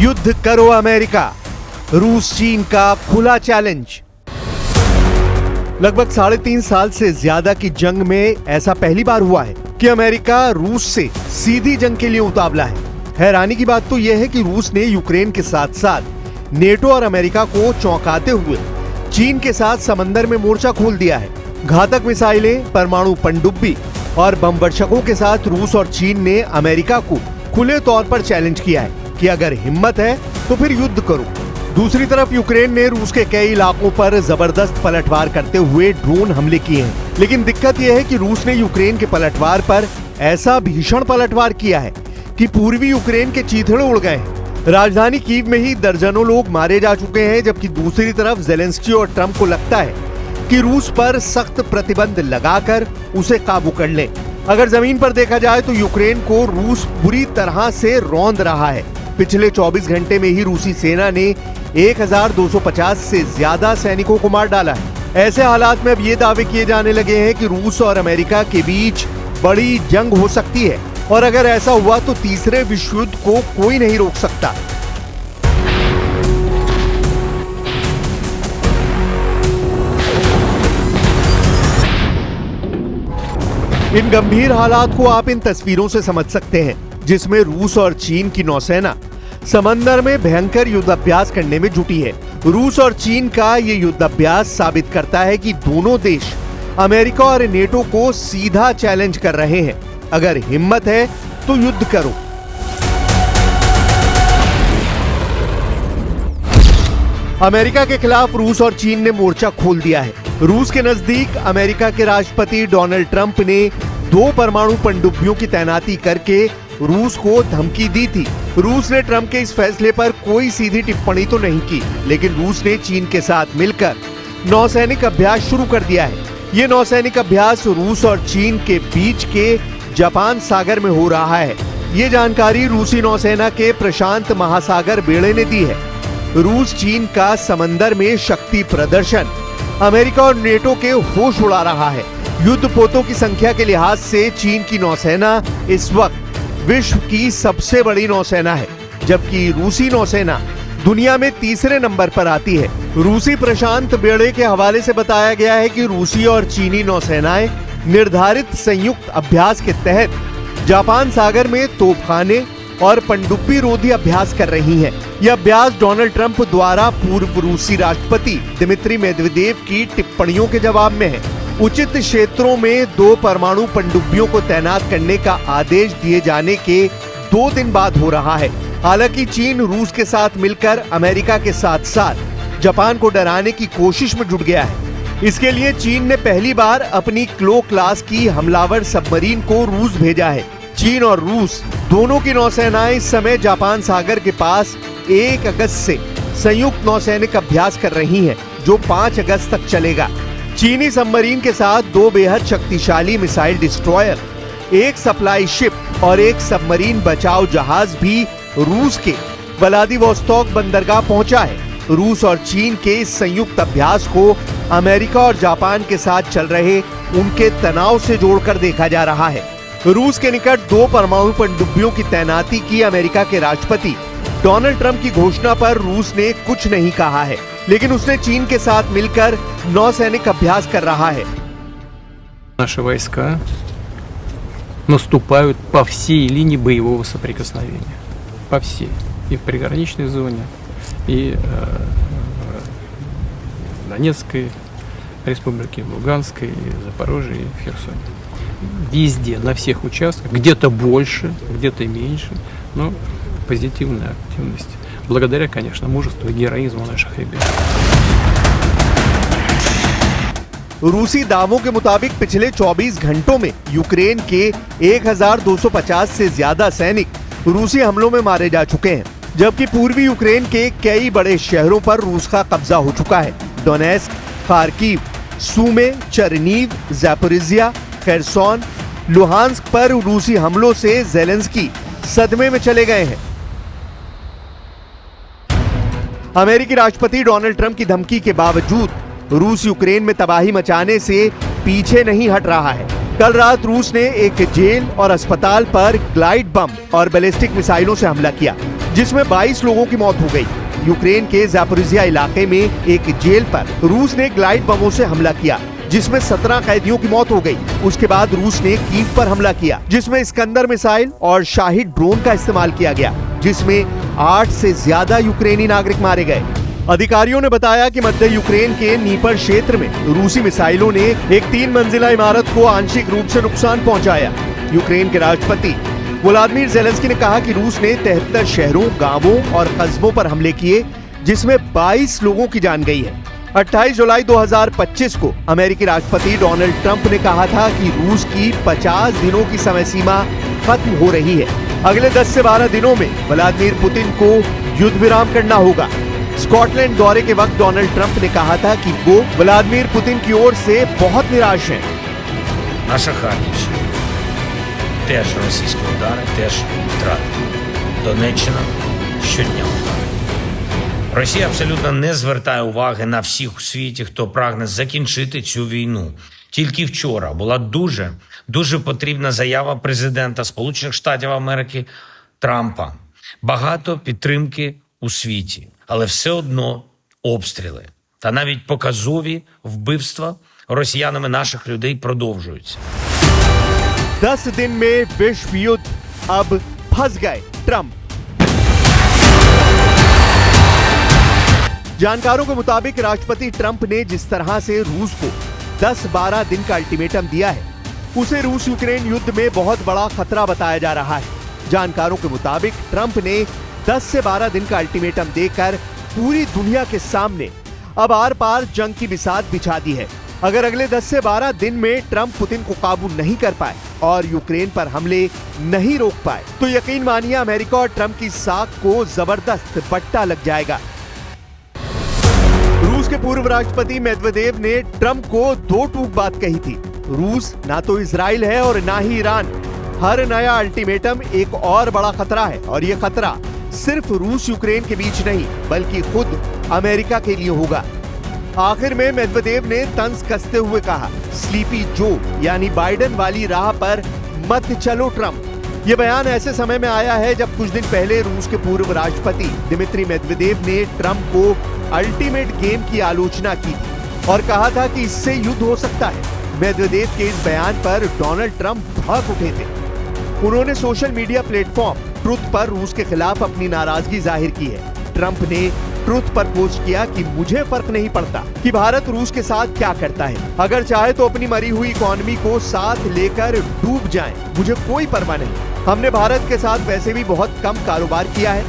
युद्ध करो अमेरिका, रूस चीन का खुला चैलेंज। लगभग 3.5 साल से ज्यादा की जंग में ऐसा पहली बार हुआ है कि अमेरिका रूस से सीधी जंग के लिए उतावला है। हैरानी की बात तो यह है कि रूस ने यूक्रेन के साथ साथ नेटो और अमेरिका को चौंकाते हुए चीन के साथ समंदर में मोर्चा खोल दिया है। घातक मिसाइलें, परमाणु पनडुब्बी और बम वर्षकों के साथ रूस और चीन ने अमेरिका को खुले तौर पर चैलेंज किया है कि अगर हिम्मत है तो फिर युद्ध करो। दूसरी तरफ यूक्रेन ने रूस के कई इलाकों पर जबरदस्त पलटवार करते हुए ड्रोन हमले किए हैं। लेकिन दिक्कत यह है कि रूस ने यूक्रेन के पलटवार पर ऐसा भीषण पलटवार किया है कि पूर्वी यूक्रेन के चीथड़े उड़ गए हैं। राजधानी कीव में ही दर्जनों लोग मारे जा चुके हैं, जबकि दूसरी तरफ ज़ेलेंस्की और ट्रंप को लगता है कि रूस पर सख्त प्रतिबंध लगाकर उसे काबू कर ले। अगर जमीन पर देखा जाए तो यूक्रेन को रूस बुरी तरह से रौंद रहा है। पिछले 24 घंटे में ही रूसी सेना ने 1250 से ज्यादा सैनिकों को मार डाला है। ऐसे हालात में अब ये दावे किए जाने लगे हैं कि रूस और अमेरिका के बीच बड़ी जंग हो सकती है, और अगर ऐसा हुआ तो तीसरे विश्व युद्ध को कोई नहीं रोक सकता। इन गंभीर हालात को आप इन तस्वीरों से समझ सकते हैं, जिसमें रूस और चीन की नौसेना समंदर में भयंकर युद्धाभ्यास करने में जुटी है। रूस और चीन का ये युद्धाभ्यास साबित करता है कि दोनों देश अमेरिका और नेटो को सीधा चैलेंज कर रहे हैं। अगर हिम्मत है तो युद्ध करो। अमेरिका के खिलाफ रूस और चीन ने मोर्चा खोल दिया है। रूस के नजदीक अमेरिका के राष्ट्रपति डोनाल्ड ट्रंप ने 2 परमाणु पनडुब्बियों की तैनाती करके रूस को धमकी दी थी। रूस ने ट्रंप के इस फैसले पर कोई सीधी टिप्पणी तो नहीं की, लेकिन रूस ने चीन के साथ मिलकर नौसैनिक अभ्यास शुरू कर दिया है। ये नौसैनिक अभ्यास रूस और चीन के बीच के जापान सागर में हो रहा है। ये जानकारी रूसी नौसेना के प्रशांत महासागर बेड़े ने दी है। रूस चीन का समंदर में शक्ति प्रदर्शन अमेरिका और नेटो के होश उड़ा रहा है। युद्धपोतों की संख्या के लिहाज से चीन की नौसेना इस वक्त विश्व की सबसे बड़ी नौसेना है, जबकि रूसी नौसेना दुनिया में तीसरे नंबर पर आती है। रूसी प्रशांत बेड़े के हवाले से बताया गया है कि रूसी और चीनी नौसेनाएं निर्धारित संयुक्त अभ्यास के तहत जापान सागर में तोपखाने और पनडुब्बी रोधी अभ्यास कर रही हैं। यह अभ्यास डोनाल्ड ट्रंप द्वारा पूर्व रूसी राष्ट्रपति दिमित्री मेदवेदेव की टिप्पणियों के जवाब में है। उचित क्षेत्रों में 2 परमाणु पनडुब्बियों को तैनात करने का आदेश दिए जाने के 2 दिन बाद हो रहा है। हालांकि चीन रूस के साथ मिलकर अमेरिका के साथ साथ जापान को डराने की कोशिश में जुट गया है। इसके लिए चीन ने पहली बार अपनी क्लो क्लास की हमलावर सबमरीन को रूस भेजा है। चीन और रूस दोनों की नौसेनाएं इस समय जापान सागर के पास 1 अगस्त से संयुक्त नौसैनिक अभ्यास कर रही हैं, जो 5 अगस्त तक चलेगा। चीनी सबमरीन के साथ 2 बेहद शक्तिशाली मिसाइल डिस्ट्रॉयर, 1 सप्लाई शिप और 1 सबमरीन बचाव जहाज भी रूस के व्लादिवोस्तोक बंदरगाह पहुंचा है। रूस और चीन के इस संयुक्त अभ्यास को अमेरिका और जापान के साथ चल रहे उनके तनाव से जोड़कर देखा जा रहा है। रूस के निकट 2 परमाणु पनडुब्बियों की तैनाती की अमेरिका के राष्ट्रपति डोनाल्ड ट्रंप की घोषणा पर रूस ने कुछ नहीं कहा है, लेकिन उसने चीन के साथ मिलकर नौसैनिक अभ्यास कर रहा है। Наши войска наступают по всей линии боевого соприкосновения, по всей, и в приграничной зоне, и в Донецкой республике, в Луганской, и Запорожье, и в Херсоне. Везде, на всех участках, где-то больше, где-то меньше, но позитивная активность. Благодаря, конечно, мужеству и героизму наших ребят. रूसी दावों के मुताबिक पिछले 24 घंटों में यूक्रेन के 1250 से ज्यादा सैनिक रूसी हमलों में मारे जा चुके हैं, जबकि पूर्वी यूक्रेन के कई बड़े शहरों पर रूस का कब्जा हो चुका है। Donetsk, Kharkiv, Sumy, Chernihiv, Zaporizhzhia, Kherson, Luhansk पर रूसी हमलों से ज़ेलेंस्की सदमे में चले गए हैं। अमेरिकी राष्ट्रपति डोनाल्ड ट्रंप की धमकी के बावजूद रूस यूक्रेन में तबाही मचाने से पीछे नहीं हट रहा है। कल रात रूस ने एक जेल और अस्पताल पर ग्लाइड बम और बैलिस्टिक मिसाइलों से हमला किया। जिसमें 22 लोगों की मौत हो गई। यूक्रेन के ज़ैपोरिज़िया इलाके में एक जेल पर रूस ने ग्लाइड बमों से हमला किया, जिसमें 17 कैदियों की मौत हो गई। उसके बाद रूस ने कीव पर हमला किया, जिसमें इस्कंदर मिसाइल और शाहिद ड्रोन का इस्तेमाल किया गया, जिसमें 8 से ज्यादा यूक्रेनी नागरिक मारे गए। अधिकारियों ने बताया कि मध्य यूक्रेन के नीपर क्षेत्र में रूसी मिसाइलों ने एक 3 मंजिला इमारत को आंशिक रूप से नुकसान पहुंचाया। यूक्रेन के राष्ट्रपति व्लादिमीर ज़ेलेंस्की ने कहा कि रूस ने 73 शहरों, गांवों और कस्बों पर हमले किए, जिसमें 22 लोगों की जान गई है। 28 जुलाई 2025 को अमेरिकी राष्ट्रपति डोनाल्ड ट्रंप ने कहा था कि रूस की 50 दिनों की समय सीमा खत्म हो रही है। अगले 10 से 12 दिनों में व्लादिमीर पुतिन को युद्ध विराम करना होगा। स्कॉटलैंड दौरे के वक्त डोनाल्ड ट्रंप ने कहा था कि वो व्लादिमीर पुतिन की ओर से बहुत निराश हैं। Наша Харківщина. Теж російські удари, теж втрати. Донеччина щодня удари. Росія абсолютно не звертає уваги на всіх у світі, хто прагне закінчити цю війну. Тільки вчора була дуже потрібна заява президента Сполучених Штатів Америки Трампа. Багато підтримки у світі, але все одно обстріли та навіть показові вбивства росіянами наших людей продовжуються. 10 दिन में विश्व युद्ध अब फंस गए ट्रंप। जानकारों के मुताबिक राष्ट्रपति ट्रंप ने जिस तरह से रूस को 10-12 दिन का अल्टीमेटम दिया है, उसे रूस यूक्रेन युद्ध में बहुत बड़ा खतरा बताया जा रहा है। जानकारों के मुताबिक ट्रंप ने 10 से 12 दिन का अल्टीमेटम देकर पूरी दुनिया के सामने अब आर पार जंग की बिसात बिछा दी है। अगर अगले 10 से 12 दिन में ट्रंप पुतिन को काबू नहीं कर पाए और यूक्रेन पर हमले नहीं रोक पाए, तो यकीन मानिए अमेरिका और ट्रंप की साख को जबरदस्त बट्टा लग जाएगा। रूस के पूर्व राष्ट्रपति मेदवेदेव ने ट्रंप को 2 टूक बात कही थी। रूस ना तो इजराइल है और ना ही ईरान। हर नया अल्टीमेटम एक और बड़ा खतरा है, और ये खतरा सिर्फ रूस यूक्रेन के बीच नहीं बल्कि खुद अमेरिका के लिए होगा। आखिर में मेदवेदेव ने तंज कसते हुए कहा, स्लीपी जो यानी बाइडेन वाली राह पर मत चलो ट्रंप। ये बयान ऐसे समय में आया है जब कुछ दिन पहले रूस के पूर्व राष्ट्रपति दिमित्री मेदवेदेव ने ट्रंप को अल्टीमेट गेम की आलोचना की थी और कहा था कि इससे युद्ध हो सकता है। मेदवेदेव के इस बयान पर डोनाल्ड ट्रंप भड़क उठे थे। उन्होंने सोशल मीडिया प्लेटफॉर्म ट्रुथ पर रूस के खिलाफ अपनी नाराजगी जाहिर की है। ट्रंप ने ट्रुथ पर पोस्ट किया कि मुझे फर्क नहीं पड़ता कि भारत रूस के साथ क्या करता है, अगर चाहे तो अपनी मरी हुई इकोनॉमी को साथ लेकर डूब जाएं, मुझे कोई परवाह नहीं। हमने भारत के साथ वैसे भी बहुत कम कारोबार किया है,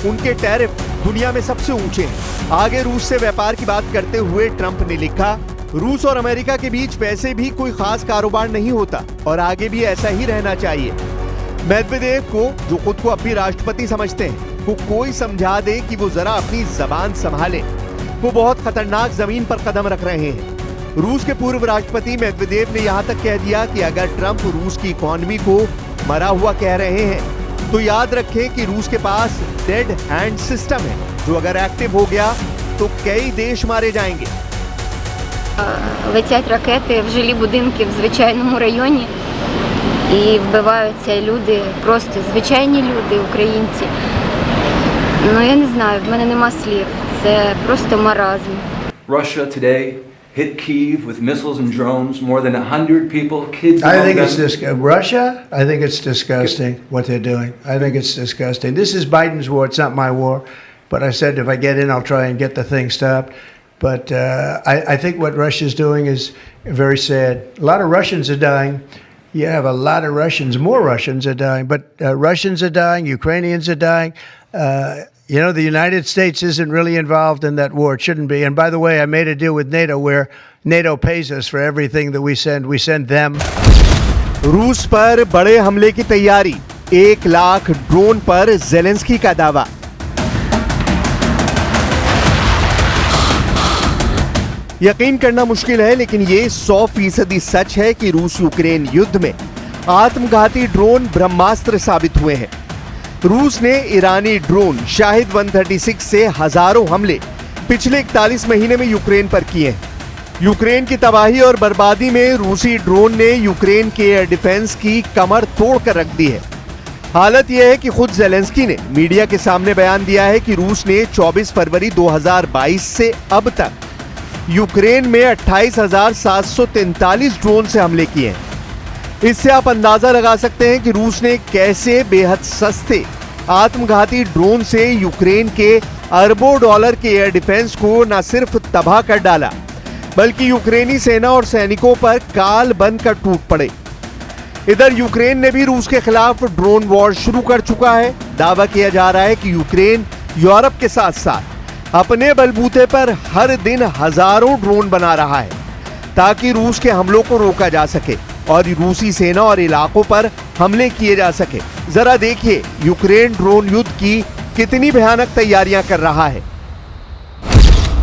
उनके टैरिफ दुनिया में सबसे ऊंचे हैं। आगे रूस से व्यापार की बात करते हुए ट्रंप ने लिखा, रूस और अमेरिका के बीच वैसे भी कोई खास कारोबार नहीं होता और आगे भी ऐसा ही रहना चाहिए। मेदवेदेव को, जो खुद को अब भी राष्ट्रपति समझते हैं, को कोई समझा दे कि वो जरा अपनी जबान संभाले। वो बहुत खतरनाक जमीन पर कदम रख रहे हैं। रूस के पूर्व राष्ट्रपति मेदवेदेव ने यहाँ तक कह दिया कि अगर ट्रंप रूस की इकोनॉमी को मरा हुआ कह रहे हैं, तो याद रखें कि रूस के पास डेड हैंड सिस्टम है, जो अगर एक्टिव हो गया तो कई देश मारे जाएंगे। Летять ракети в жилі будинки в звичайному районі і вбиваються люди, просто звичайні люди, українці. Ну я не знаю, в мене нема слів. Це просто маразм. Russia today hit Kyiv with missiles and drones, more than 100 people, kids. I think it's Russia. I think it's disgusting what they're doing. I think it's disgusting. This is Biden's war. It's not my war. But I said if I get in, I'll try and get the thing stopped. But I think what Russia's doing is very sad. A lot of Russians are dying. You have a lot of Russians, more Russians are dying. But Russians are dying, Ukrainians are dying. You know, the United States isn't really involved in that war. It shouldn't be. And by the way, I made a deal with NATO where NATO pays us for everything that we send. We send them. रूस पर बड़े हमले की तैयारी, 1 lakh drone पर Zelensky का दावा। यकीन करना मुश्किल है, लेकिन ये 100% सच है कि रूस यूक्रेन युद्ध में आत्मघाती ड्रोन ब्रह्मास्त्र साबित हुए हैं। रूस ने ईरानी ड्रोन शाहिद 136 से हजारों हमले पिछले 41 महीने में यूक्रेन पर किए हैं। यूक्रेन की तबाही और बर्बादी में रूसी ड्रोन ने यूक्रेन के एयर डिफेंस की कमर तोड़ कर रख दी है। हालत यह है कि खुद ज़ेलेंस्की ने मीडिया के सामने बयान दिया है कि रूस ने 24 फरवरी 2022 से अब तक यूक्रेन में 28,743 ड्रोन से हमले किए हैं। इससे आप अंदाजा लगा सकते हैं कि रूस ने कैसे बेहद सस्ते आत्मघाती ड्रोन से यूक्रेन के अरबों डॉलर के एयर डिफेंस को न सिर्फ तबाह कर डाला, बल्कि यूक्रेनी सेना और सैनिकों पर काल बनकर टूट पड़े। इधर यूक्रेन ने भी रूस के खिलाफ ड्रोन वॉर शुरू कर चुका है। दावा किया जा रहा है कि यूक्रेन यूरोप के साथ साथ अपने बलबूते पर हर दिन हजारों ड्रोन बना रहा है ताकि रूस के हमलों को रोका जा सके और रूसी सेना और इलाकों पर हमले किए जा सके। जरा देखिए यूक्रेन ड्रोन युद्ध की कितनी भयानक तैयारियां कर रहा है।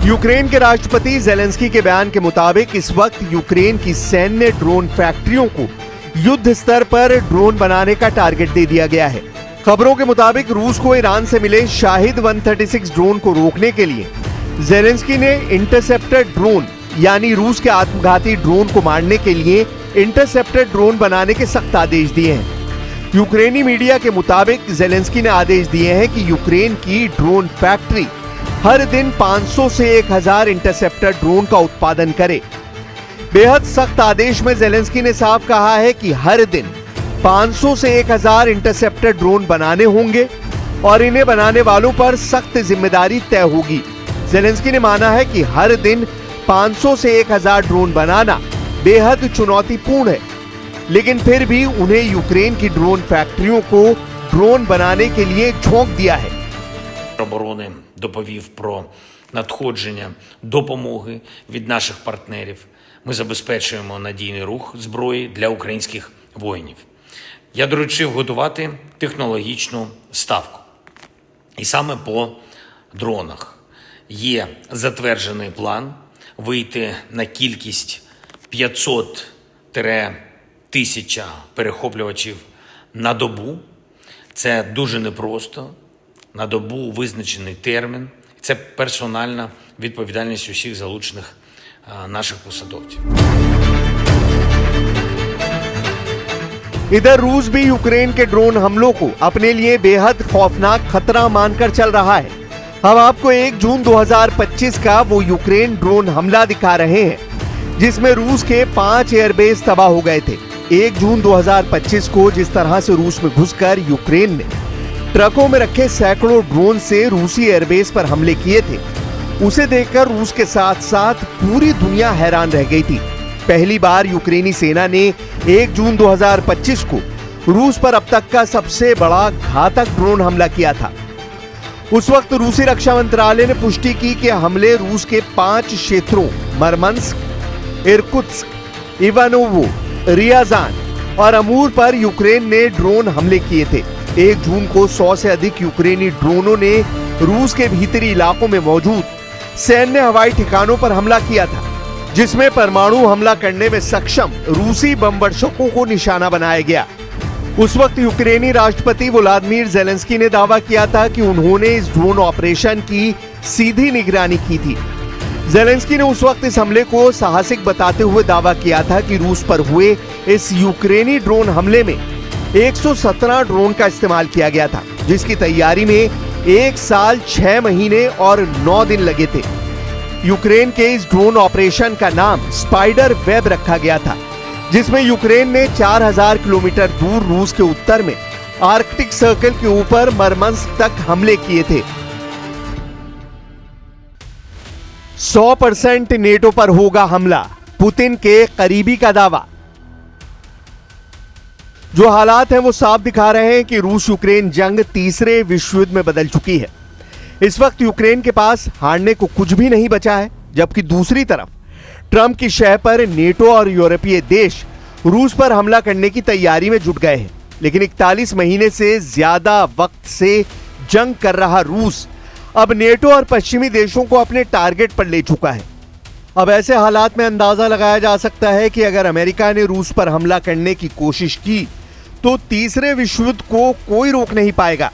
यूक्रेन के राष्ट्रपति ज़ेलेंस्की के बयान के मुताबिक इस वक्त यूक्रेन की सैन्य ड्रोन फैक्ट्रियों को युद्ध स्तर पर ड्रोन बनाने का टारगेट दे दिया गया है। खबरों के मुताबिक रूस को ईरान से मिले शाहिद 136 ड्रोन को रोकने के लिए ज़ेलेंस्की ने इंटरसेप्टर ड्रोन यानी रूस के आत्मघाती ड्रोन को मारने के लिए इंटरसेप्टर ड्रोन बनाने के सख्त आदेश दिए हैं। यूक्रेनी मीडिया के मुताबिक ज़ेलेंस्की ने आदेश दिए हैं कि यूक्रेन की ड्रोन फैक्ट्री हर दिन 500 से 1000 इंटरसेप्टर ड्रोन का उत्पादन करे। बेहद सख्त आदेश में ज़ेलेंस्की ने साफ कहा है कि हर दिन 500 से 1000 इंटरसेप्टर ड्रोन बनाने होंगे और इन्हें बनाने वालों पर सख्त जिम्मेदारी तय होगी। ज़ेलेंस्की ने माना है कि हर दिन 500 से 1000 ड्रोन बनाना बेहद चुनौतीपूर्ण है, लेकिन फिर भी उन्हें यूक्रेन की ड्रोन फैक्ट्रियों को ड्रोन बनाने के लिए झोंक दिया है। Оборони доповів про надходження допомоги від наших партнерів. Ми забезпечуємо надійний рух зброї для українських воїнів. Я доручив готувати технологічну ставку. І саме по дронах є затверджений план вийти на кількість 500-1000 перехоплювачів на добу. Це дуже непросто. На добу визначений термін. Це персональна відповідальність усіх залучених наших посадовців. इधर रूस भी यूक्रेन के ड्रोन हमलों को अपने लिए बेहद खौफनाक खतरा मानकर चल रहा है। हम आपको 1 जून 2025 का वो यूक्रेन ड्रोन हमला दिखा रहे हैं जिसमें रूस के 5 एयरबेस तबाह हो गए थे। 1 जून 2025 को जिस तरह से रूस में घुसकर यूक्रेन ने ट्रकों में रखे सैकड़ों ड्रोन से रूसी एयरबेस पर हमले किए थे, उसे देखकर रूस के साथ साथ पूरी दुनिया हैरान रह गई थी। पहली बार यूक्रेनी सेना ने 1 जून 2025 को रूस पर अब तक का सबसे बड़ा घातक ड्रोन हमला किया था। उस वक्त रूसी रक्षा मंत्रालय ने पुष्टि की कि हमले रूस के 5 क्षेत्रों मरमंस्क, इरकुत्स्क, इवानोवो, रियाजान और अमूर पर यूक्रेन ने ड्रोन हमले किए थे। 1 जून को 100 से अधिक यूक्रेनी ड्रोनों ने रूस के भीतरी इलाकों में मौजूद सैन्य हवाई ठिकानों पर हमला किया था, जिसमें परमाणु हमला करने में सक्षम रूसी बमवर्षकों को निशाना बनाया गया। उस वक्त यूक्रेनी राष्ट्रपति व्लादिमीर ज़ेलेंस्की ने दावा किया था कि उन्होंने इस ड्रोन ऑपरेशन की सीधी निगरानी की थी। ज़ेलेंस्की ने उस वक्त इस हमले को साहसिक बताते हुए दावा किया था कि रूस पर हुए इस यूक्रेनी ड्रोन हमले में 117 ड्रोन का इस्तेमाल किया गया था, जिसकी तैयारी में 1 साल 6 महीने और 9 दिन लगे थे। यूक्रेन के इस ड्रोन ऑपरेशन का नाम स्पाइडर वेब रखा गया था, जिसमें यूक्रेन ने 4000 किलोमीटर दूर रूस के उत्तर में आर्कटिक सर्कल के ऊपर मरमंस्क तक हमले किए थे। 100% नेटो पर होगा हमला, पुतिन के करीबी का दावा। जो हालात हैं वो साफ दिखा रहे हैं कि रूस यूक्रेन जंग तीसरे विश्व युद्ध में बदल चुकी है। इस वक्त यूक्रेन के पास हारने को कुछ भी नहीं बचा है, जबकि दूसरी तरफ ट्रंप की शह पर नेटो और यूरोपीय देश रूस पर हमला करने की तैयारी में जुट गए हैं। लेकिन 41 महीने से ज्यादा वक्त से जंग कर रहा रूस अब नेटो और पश्चिमी देशों को अपने टारगेट पर ले चुका है। अब ऐसे हालात में अंदाजा लगाया जा सकता है कि अगर अमेरिका ने रूस पर हमला करने की कोशिश की तो तीसरे विश्व युद्ध को कोई रोक नहीं पाएगा।